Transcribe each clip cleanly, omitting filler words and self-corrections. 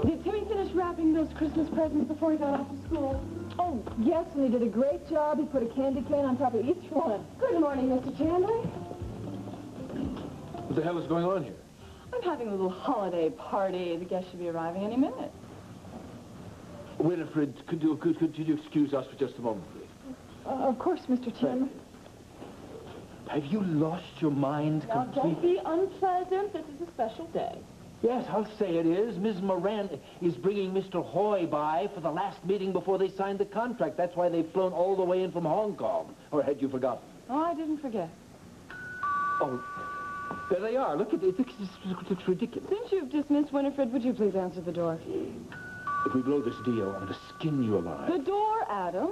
Did Timmy finish wrapping those Christmas presents before he got off to school? Oh, yes, and he did a great job. He put a candy cane on top of each one. Good morning, Mr. Chandler. What the hell is going on here? I'm having a little holiday party. The guests should be arriving any minute. Winifred, could you excuse us for just a moment, please? Of course, Mr. Chandler. Have you lost your mind Now, completely? don't be unpleasant. This is a special day. Yes, I'll say it is. Ms. Moran is bringing Mr. Hoy by for the last meeting before they signed the contract. That's why they've flown all the way in from Hong Kong. Or had you forgotten? Oh, I didn't forget. Oh, there they are. Look, it's ridiculous. Since you've dismissed Winifred, would you please answer the door? If we blow this deal, I'm going to skin you alive. The door, Adam.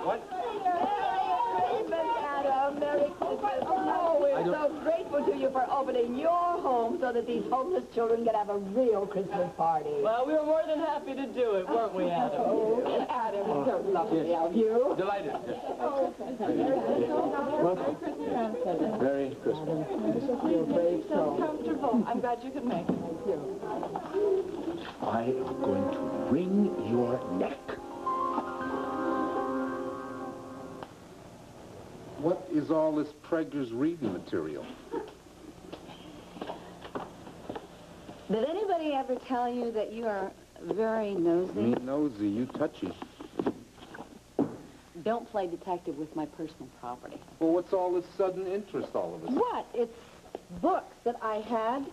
What? Adam, Merry Christmas. Oh, we're so grateful to you for opening your home so that these homeless children can have a real Christmas party. Well, we were more than happy to do it, weren't we, Adam? Oh, Adam, it's so lovely of you. Delighted. Oh, Merry Christmas. You're brave So soul. comfortable. I'm glad you could make it. I am going to wring your neck. What is all this Prager's reading material? Did anybody ever tell you that you are very nosy? Me nosy, you touchy. Don't play detective with my personal property. Well, what's all this sudden interest all of a sudden? What? It's books that I had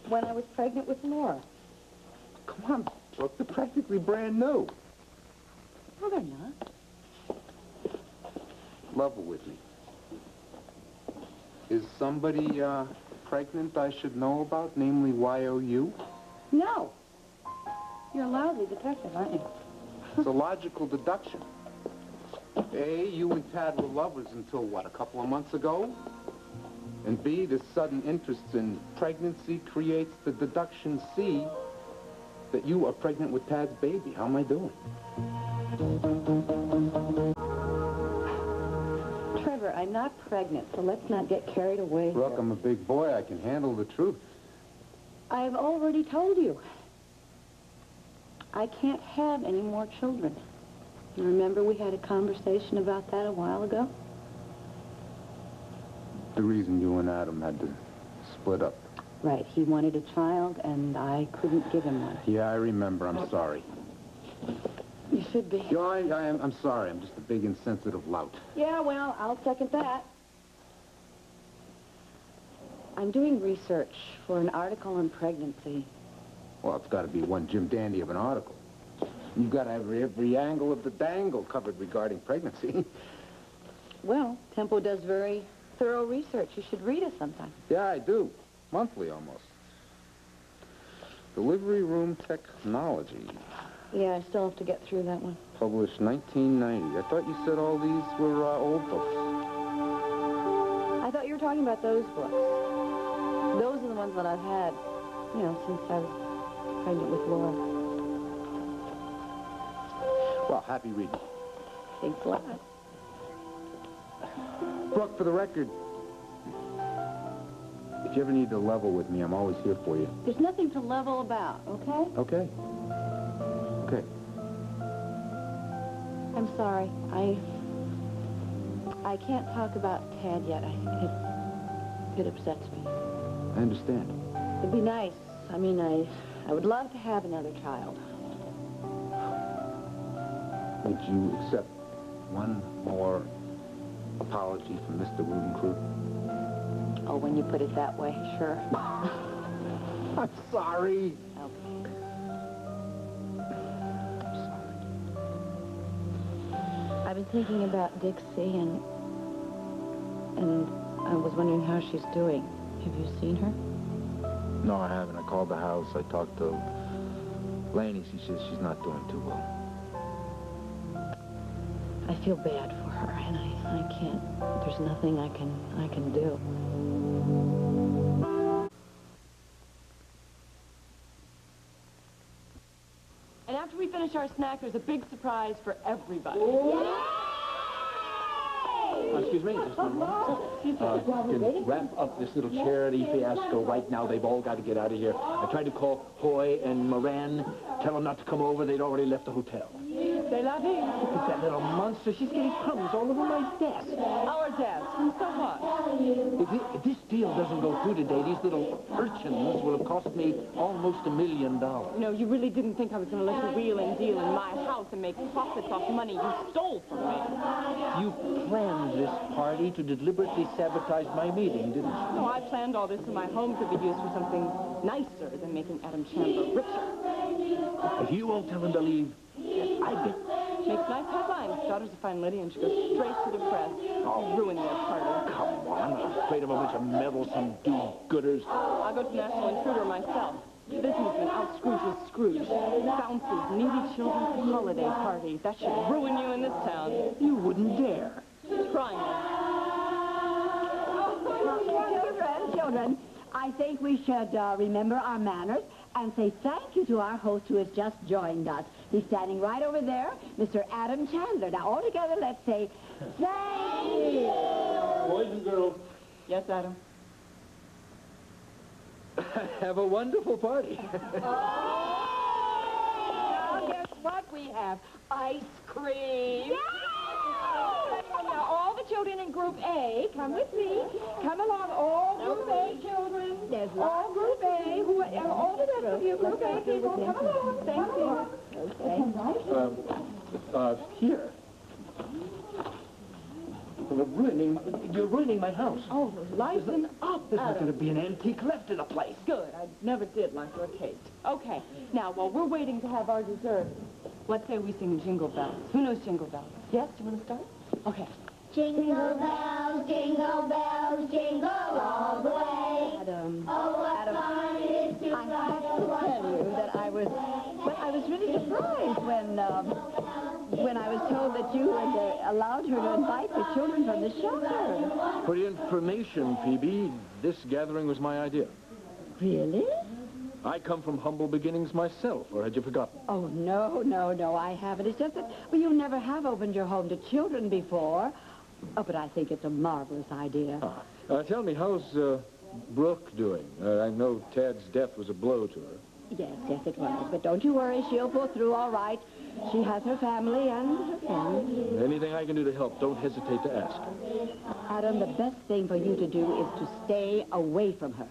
when I was pregnant with Laura. Come on, Brooke, they're practically brand new. No, they're not. Level with me. Is somebody, pregnant I should know about, namely YOU? No. You're a lousy detective, aren't you? It's a logical deduction. A, you and Tad were lovers until, what, a couple of months ago? And B, this sudden interest in pregnancy creates the deduction C, that you are pregnant with Tad's baby. How am I doing? Trevor, I'm not pregnant, so let's not get carried away Brooke, here. I'm a big boy. I can handle the truth. I've already told you. I can't have any more children. You remember we had a conversation about that a while ago? The reason you and Adam had to split up. Right. He wanted a child, and I couldn't give him one. Yeah, I remember. I'm sorry. You should be. You know, I'm sorry. I'm just a big insensitive lout. Yeah, well, I'll second that. I'm doing research for an article on pregnancy. Well, it's got to be one Jim Dandy of an article. You've got to have every angle of the dangle covered regarding pregnancy. Well, Tempo does very thorough research. You should read it sometime. Yeah, I do. Monthly, almost. Delivery room technology. Yeah, I still have to get through that one. Published 1990. I thought you said all these were old books. I thought you were talking about those books. Those are the ones that I've had, you know, since I was pregnant with Laura. Well, happy reading. Thanks a lot. Brooke, for the record, if you ever need to level with me, I'm always here for you. There's nothing to level about, okay? Okay. Okay. I'm sorry. I can't talk about Tad yet. It upsets me. I understand. It'd be nice. I mean, I would love to have another child. Would you accept one more apology from Mr. Rudencrew? Oh, when you put it that way, sure. I'm sorry. Okay. I'm sorry. I've been thinking about Dixie, and I was wondering how she's doing. Have you seen her? No, I haven't. I called the house. I talked to Laney. She says she's not doing too well. I feel bad for her, and I can't. There's nothing I can do. And after we finish our snack, there's a big surprise for everybody. Excuse me, just one moment. can wrap up this little charity fiasco right now. They've all got to get out of here. I tried to call Hoy and Moran, tell them not to come over. They'd already left the hotel. C'est la vie. Look at that little monster. She's getting crumbs all over my desk. Our desk. So what? If this deal doesn't go through today, these little urchins will have cost me almost $1 million. You know, you really didn't think I was going to let you wheel and deal in my house and make profits off money you stole from me. You planned this party to deliberately sabotage my meeting, didn't you? No, I planned all this so my home could be used for something nicer than making Adam Chandler richer. If you won't tell him to leave, I bet. Makes nice headlines. Daughter's a fine lady, and she goes straight to the press. I'll ruin their party. Come on, I'm not afraid of a bunch of meddlesome do-gooders. I'll go to National Intruder myself. Businessmen out Scrooge's Scrooge. Bounces, needy children's holiday parties. That should ruin you in this town. You wouldn't dare. Try me. Children, I think we should remember our manners and say thank you to our host who has just joined us. He's standing right over there, Mr. Adam Chandler. Now, all together, let's say thank you. Boys and girls, Yes, Adam. have a wonderful party. Now, guess what we have? Ice cream. Now, all the children in Group A, come with me. Come along, all Group A children. There's All Group A, all the rest of you Group A people, come along. Thank you. Here. You're ruining my house. Oh, lighten up, There's not Adam. going to be an antique left in the place. Good. I never did like your taste. Okay. Now, while we're waiting to have our dessert, what say we sing Jingle Bells? Who knows Jingle Bells? Yes? Do you want to start? Okay. Jingle bells, jingle all the way. Adam, Adam, I have to tell you that I was really surprised when I was told that you had allowed her to invite the children from the shelter. For your information, Phoebe, this gathering was my idea. Really? I come from humble beginnings myself, or had you forgotten? Oh, no, I haven't. It's just that, well, you never have opened your home to children before. Oh, but I think it's a marvelous idea. Tell me, how's Brooke doing? I know Tad's death was a blow to her. Yes, it was. But don't you worry, she'll pull through all right. She has her family and her friends. Anything I can do to help, don't hesitate to ask. Adam, the best thing for you to do is to stay away from her.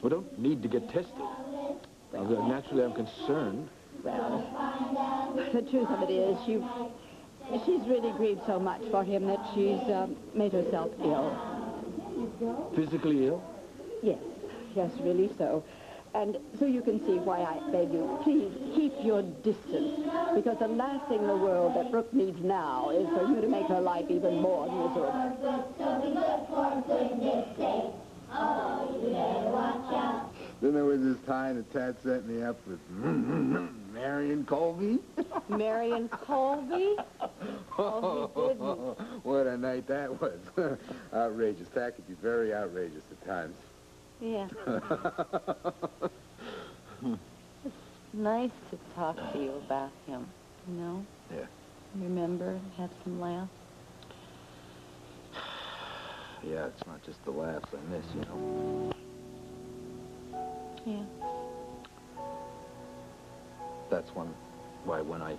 We don't need to get tested. Naturally, I'm concerned. Well, the truth of it is, she's really grieved so much for him that she's made herself ill. Physically ill? Yes, really so. And so you can see why I beg you, please keep your distance. Because the last thing in the world that Brooke needs now is for you to make her life even more miserable. Then there was this time that Tad set me up with Marion Colby. Marion Colby? Oh, he didn't. What a night that was. Outrageous. That could be very outrageous at times. Yeah. It's nice to talk to you about him, you know? Yeah. Remember, have some laughs. Yeah, it's not just the laughs I miss, you know. Yeah. That's why when I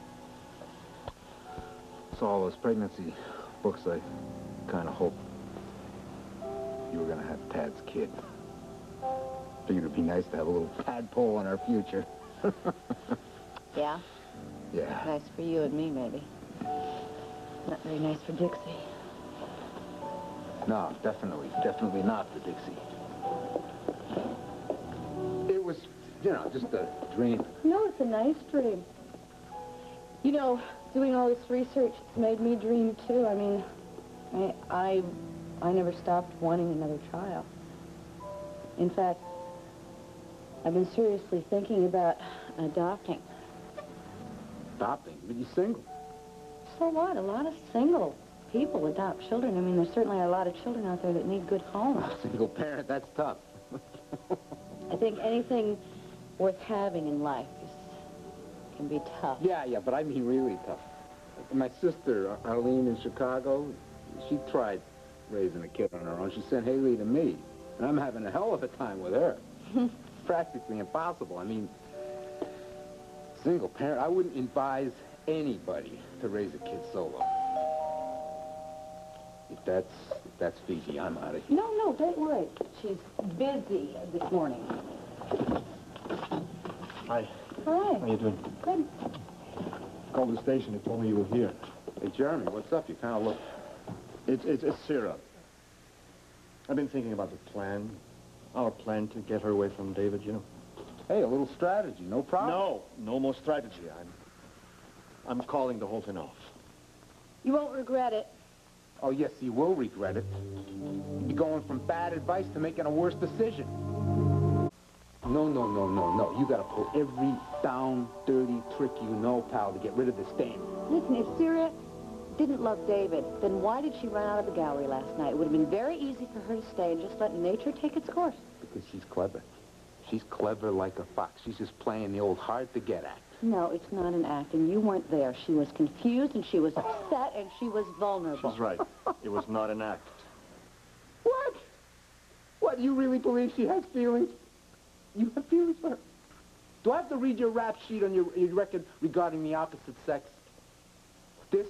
saw all those pregnancy books, I kind of hoped you were going to have Tad's kid. Figured it'd be nice to have a little tadpole in our future. Yeah? Yeah. Nice for you and me, maybe. Not very nice for Dixie. No, definitely not for Dixie. It was, just a dream. No, it's a nice dream. You know, doing all this research, it's made me dream, too. I mean, I never stopped wanting another child. In fact, I've been seriously thinking about adopting. Adopting? But you're single. So what? A lot of single people adopt children. I mean, there's certainly a lot of children out there that need good homes. Single parent, that's tough. I think anything worth having in life can be tough. Yeah, but I mean really tough. My sister, Arlene in Chicago, she tried raising a kid on her own. She sent Hayley to me, and I'm having a hell of a time with her. Practically impossible. I mean, single parent, I wouldn't advise anybody to raise a kid solo. If that's Fiji, I'm out of here. No, don't worry. She's busy this morning. Hi. Hi. How you doing? Good. Called the station. They told me you were here. Hey, Jeremy, what's up? You kind of look... It's Sarah. I've been thinking about the plan. Our plan to get her away from David, you know. Hey, a little strategy, no problem. No more strategy. I'm calling the whole thing off. You won't regret it. Oh, yes, you will regret it. You'll be going from bad advice to making a worse decision. No. You gotta pull every down, dirty trick you know, pal, to get rid of this dame. Listen, if Sarah didn't love David, then why did she run out of the gallery last night? It would have been very easy for her to stay and just let nature take its course. Because she's clever. She's clever like a fox. She's just playing the old hard-to-get act. No, it's not an act, and you weren't there. She was confused, and she was upset, and she was vulnerable. She's right. It was not an act. What? What, you really believe she has feelings? You have feelings for her? Do I have to read your rap sheet on your record regarding the opposite sex? This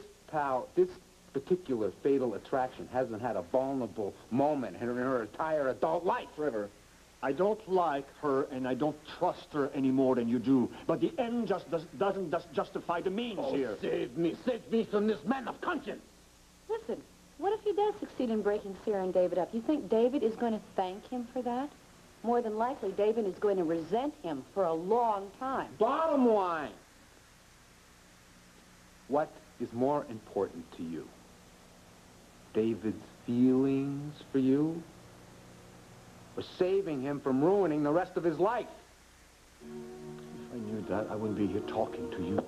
particular fatal attraction hasn't had a vulnerable moment in her entire adult life. Trevor, I don't like her, and I don't trust her any more than you do. But the end just doesn't justify the means here. Save me from this man of conscience. Listen, what if he does succeed in breaking Sarah and David up? You think David is going to thank him for that? More than likely, David is going to resent him for a long time. Bottom line. What is more important to you? David's feelings for you? Or saving him from ruining the rest of his life? If I knew that, I wouldn't be here talking to you.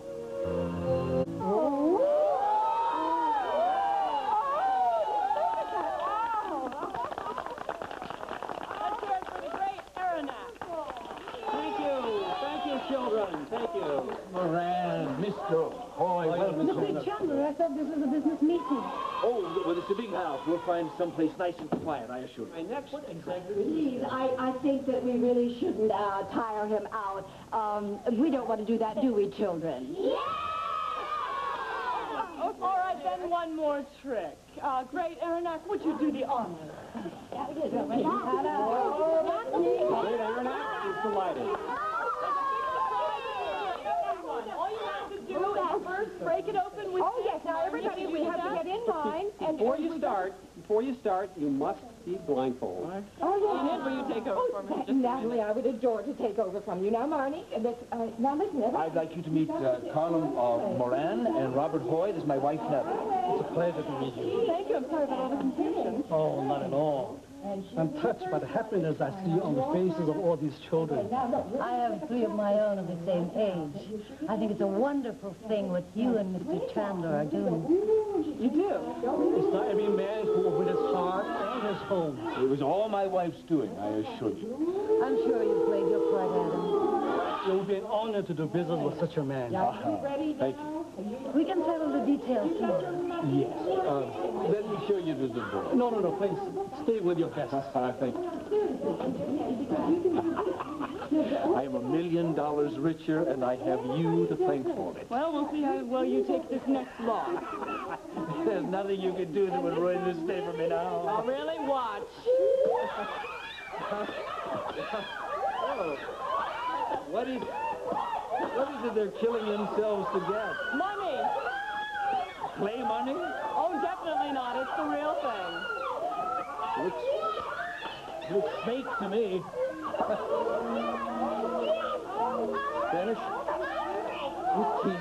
Children, thank you. Moran, Mr. Hoy, welcome. Mr. Chandler, I thought this was a business meeting. Oh, well, it's a big house. We'll find someplace nice and quiet, I assure you. My next Please, I think that we really shouldn't tire him out. We don't want to do that, do we, children? Yeah! All right, then one more trick. Great Aronac, would you do the honors? Great Aronac is delighted. All you have to do is first break it open with... Oh, yes, now everybody, we have to get in line. And Before you start, you must be blindfolded. Oh, yes. Ned, will you take over for me? Just Natalie, I would adore to take over from you. Now, Marnie, now listen, I'd like you to meet Carlin Moran and Robert Hoy. This is my wife, Natalie. It's a pleasure to meet you. Thank you. I'm sorry about all the confusion. Oh, not at all. I'm touched by the happiness I see on the faces of all these children. I have 3 of my own of the same age. I think it's a wonderful thing what you and Mr. Chandler are doing. You do? It's not every man who will win his heart and his home. It was all my wife's doing, I assure you. I'm sure you played your part, Adam. It would be an honor to do business with such a man. Thank you. We can settle the details tomorrow. Yes. Let me show you the board. No, please. Stay with your guests. Thank you. I am $1 million richer, and I have you to thank for it. Well, we'll see how well you take this next law. There's nothing you can do that would ruin this day for me now. Oh, really? Watch. Oh. What is it they're killing themselves to get? Money. Clay money? Oh, definitely not. It's the real thing. Looks fake to me. Spanish? 1850.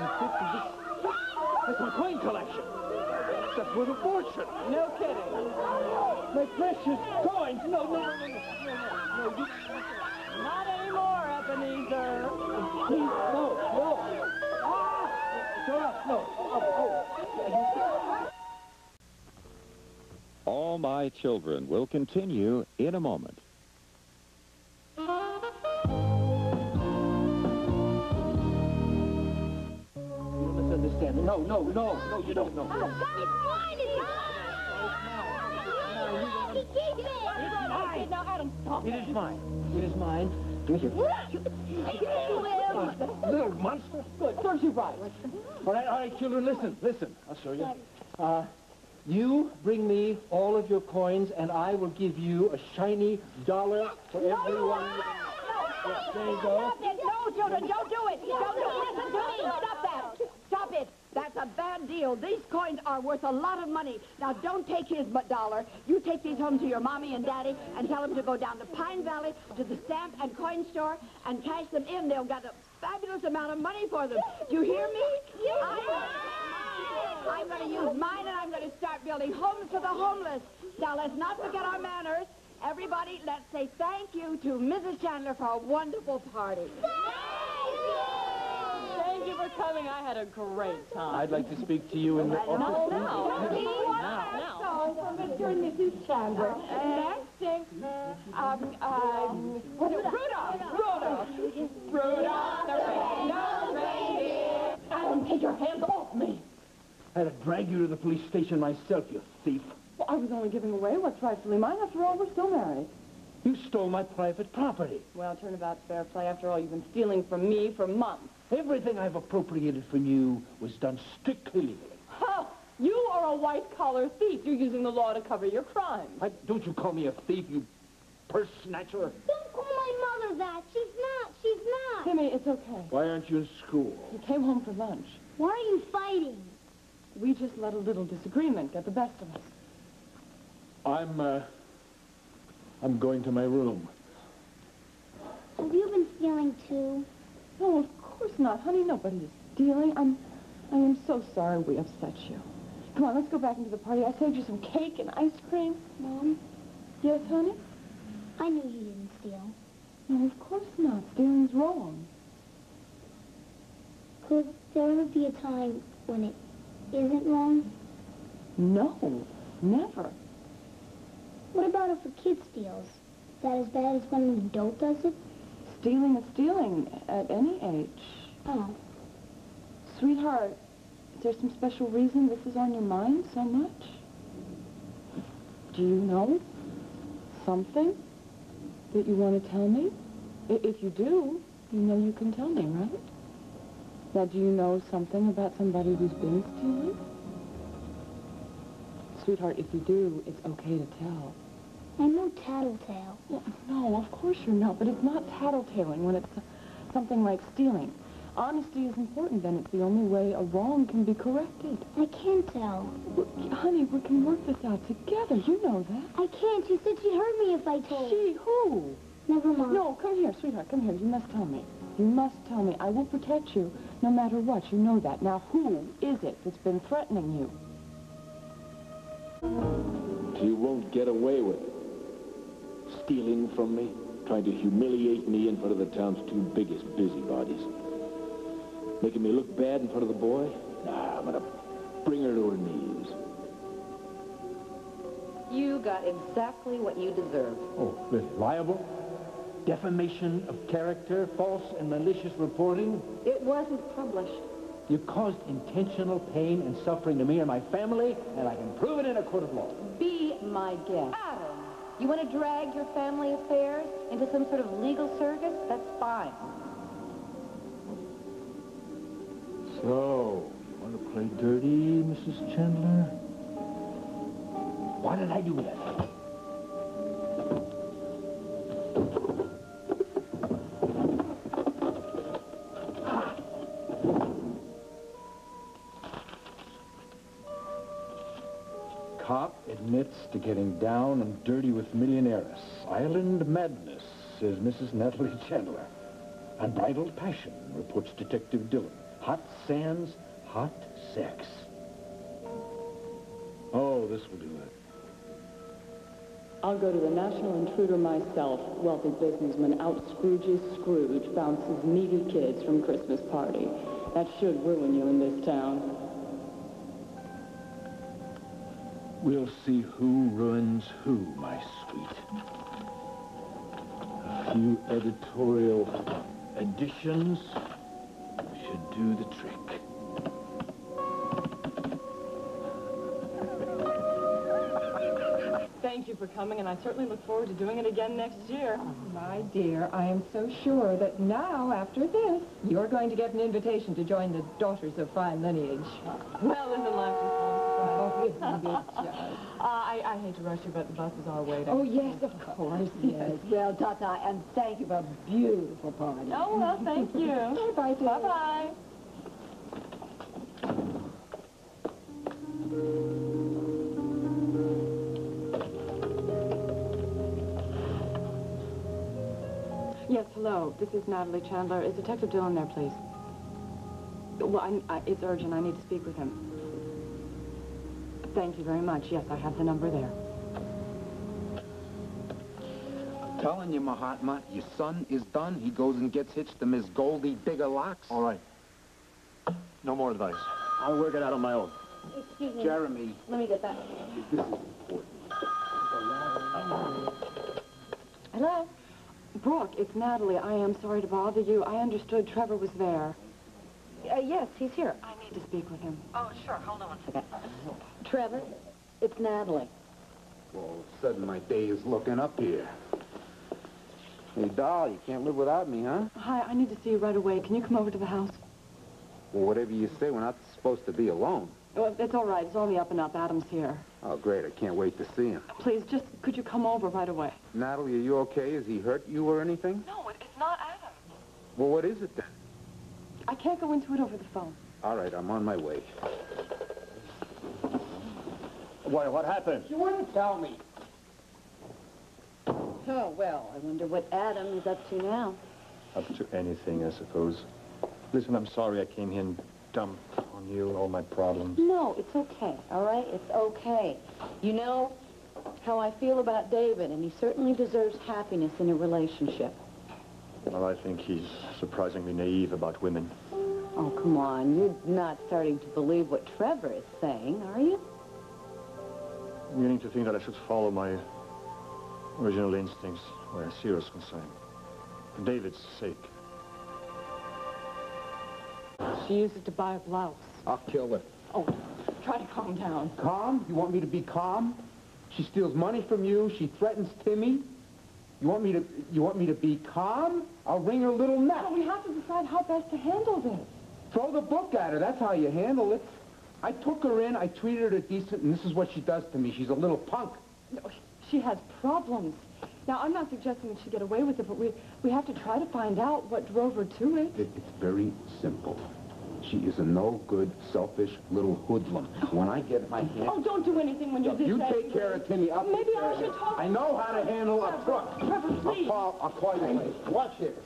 That's my coin collection. That's worth a fortune. No kidding. My precious coins. No. Not anymore, Ebenezer. Please, no. No. All My Children will continue in a moment. You misunderstand. No, you don't know. Daddy, keep it! Okay, now, Adam, stop. It is mine. It is mine. Will! Little monster. Good, serves you right. All right, children, listen. I'll show you. You bring me all of your coins, and I will give you a shiny dollar for every one. Yes, there you go. Stop it. No, children, don't do it. Don't do it. Listen to me. Stop that. Stop it. That's a bad deal. These coins are worth a lot of money. Now, don't take his dollar. You take these home to your mommy and daddy and tell them to go down to Pine Valley to the stamp and coin store and cash them in. They'll get a fabulous amount of money for them. Do you hear me? I'm going to use mine, and I'm going to start building homes for the homeless. Now, let's not forget our manners. Everybody, let's say thank you to Mrs. Chandler for a wonderful party. Thank you for coming. I had a great time. I'd like to speak to you in the office. Now. So, for Mr. and Mrs. Chandler. Next thing, Rudolph the red-nosed reindeer. Adam, take your hands off me. I had to drag you to the police station myself, you thief. Well, I was only giving away what's rightfully mine. After all, we're still married. You stole my private property. Well, turnabout's fair play. After all, you've been stealing from me for months. Everything I've appropriated from you was done strictly legally. Ha! You are a white-collar thief. You're using the law to cover your crimes. Don't you call me a thief, you purse snatcher. Don't call my mother that. She's not. Timmy, it's okay. Why aren't you in school? You came home for lunch. Why are you fighting? We just let a little disagreement get the best of us. I'm going to my room. Have you been stealing too? No, of course not, honey. Nobody is stealing. I am so sorry we upset you. Come on, let's go back into the party. I saved you some cake and ice cream. Mom, Yes, honey? I knew you didn't steal. No, of course not. Stealing's wrong. Could there ever be a time when it isn't wrong? No, never. What about if a kid steals? Is that as bad as when an adult does it? Stealing is stealing at any age. Oh. Sweetheart, is there some special reason this is on your mind so much? Do you know something that you want to tell me? If you do, you know you can tell me, right? Now, do you know something about somebody who's been stealing? Sweetheart, if you do, it's okay to tell. I'm no tattletale. Well, no, of course you're not, but it's not tattletaling when it's something like stealing. Honesty is important, then it's the only way a wrong can be corrected. I can't tell. Well, honey, we can work this out together. You know that. I can't. She said she'd hurt me if I told. She who? Never mind. No, come here, sweetheart, come here. You must tell me. You must tell me. I will protect you no matter what. You know that. Now, who is it that's been threatening you? You won't get away with it. Stealing from me, trying to humiliate me in front of the town's two biggest busybodies. Making me look bad in front of the boy? Nah, I'm gonna bring her to her knees. You got exactly what you deserve. Oh, really? Liable? Defamation of character, false and malicious reporting? It wasn't published. You caused intentional pain and suffering to me and my family, and I can prove it in a court of law. Be my guest. Adam, you want to drag your family affairs into some sort of legal circus? That's fine. So, want to play dirty, Mrs. Chandler? Why did I do that? Cop admits to getting down and dirty with millionaires. Island madness, says Mrs. Natalie Chandler. Unbridled passion, reports Detective Dillon. Hot sands, hot sex. Oh, this will do it. I'll go to the National Intruder myself. Wealthy businessman out Scrooge's Scrooge bounces needy kids from Christmas party. That should ruin you in this town. We'll see who ruins who, my sweet. A few editorial additions should do the trick. Thank you for coming, and I certainly look forward to doing it again next year. My dear, I am so sure that now, after this, you're going to get an invitation to join the Daughters of Fine Lineage. Well, isn't life just Oh, isn't it just? I hate to rush you, but the buses are waiting. Oh, yes, of course, yes. Well, Tata, and thank you for a beautiful party. Oh, well, thank you. Bye-bye, dear. Bye-bye. Yes, hello. This is Natalie Chandler. Is Detective Dillon there, please? Well, it's urgent. I need to speak with him. Thank you very much. Yes, I have the number there. I'm telling you, Mahatma, your son is done. He goes and gets hitched to Miss Goldie Bigger-Locks. All right. No more advice. I'll work it out on my own. Excuse me. Jeremy. Let me get that. This is important. Hello? Brooke, it's Natalie. I am sorry to bother you. I understood Trevor was there. Yes, he's here. I need to speak with him. Oh, sure. Hold on one second. Trevor, it's Natalie. Well, all of a sudden, my day is looking up here. Hey, doll, you can't live without me, huh? Hi, I need to see you right away. Can you come over to the house? Well, whatever you say, we're not supposed to be alone. Well, it's all right. It's on the up and up. Adam's here. Oh, great. I can't wait to see him. Please, just could you come over right away? Natalie, are you okay? Has he hurt you or anything? No, it's not Adam. Well, what is it then? I can't go into it over the phone. All right, I'm on my way. What happened? You wouldn't tell me. Oh, well, I wonder what Adam is up to now. Up to anything, I suppose. Listen, I'm sorry I came here and dumped on you all my problems. No, it's okay, all right? It's okay. You know how I feel about David, and he certainly deserves happiness in a relationship. Well, I think he's surprisingly naive about women. Oh, come on. You're not starting to believe what Trevor is saying, are you? I'm beginning to think that I should follow my original instincts where Sierra's concerned. For David's sake. She used it to buy a blouse. I'll kill her. Oh, try to calm down. Calm? You want me to be calm? She steals money from you. She threatens Timmy. You want me to be calm? I'll wring her little neck. But we have to decide how best to handle this. Throw the book at her. That's how you handle it. I took her in. I treated her decent, and this is what she does to me. She's a little punk. No, she has problems. Now, I'm not suggesting that she get away with it, but we have to try to find out what drove her to it. It's very simple. She is a no-good, selfish little hoodlum. When I get my hand... Oh, don't do anything when you're this You angry. take care of Timmy. Maybe I should talk... I know how to handle a truck. Trevor, please. I'll call you later. Watch it.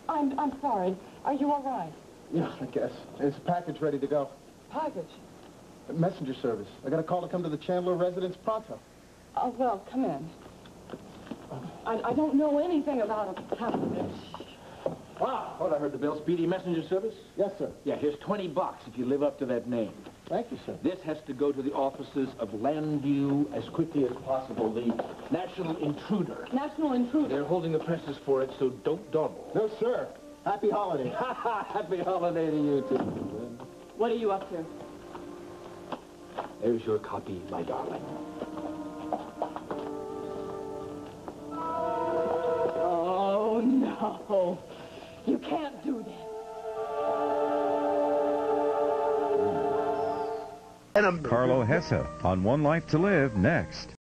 I'm sorry. Are you all right? Yeah, I guess. There's a package ready to go. Package? Messenger service. I got a call to come to the Chandler residence pronto. Oh, well, come in. I don't know anything about a package. Ah, thought I heard the bell. Speedy Messenger Service? Yes, sir. Yeah, here's $20 if you live up to that name. Thank you, sir. This has to go to the offices of Landview as quickly as possible. The National Intruder. National Intruder? They're holding the presses for it, so don't dawdle. No, sir. Happy holiday. Happy holiday to you, too. What are you up to? There's your copy, my darling. Oh, no. You can't do that. Carlo Hessa on One Life to Live next.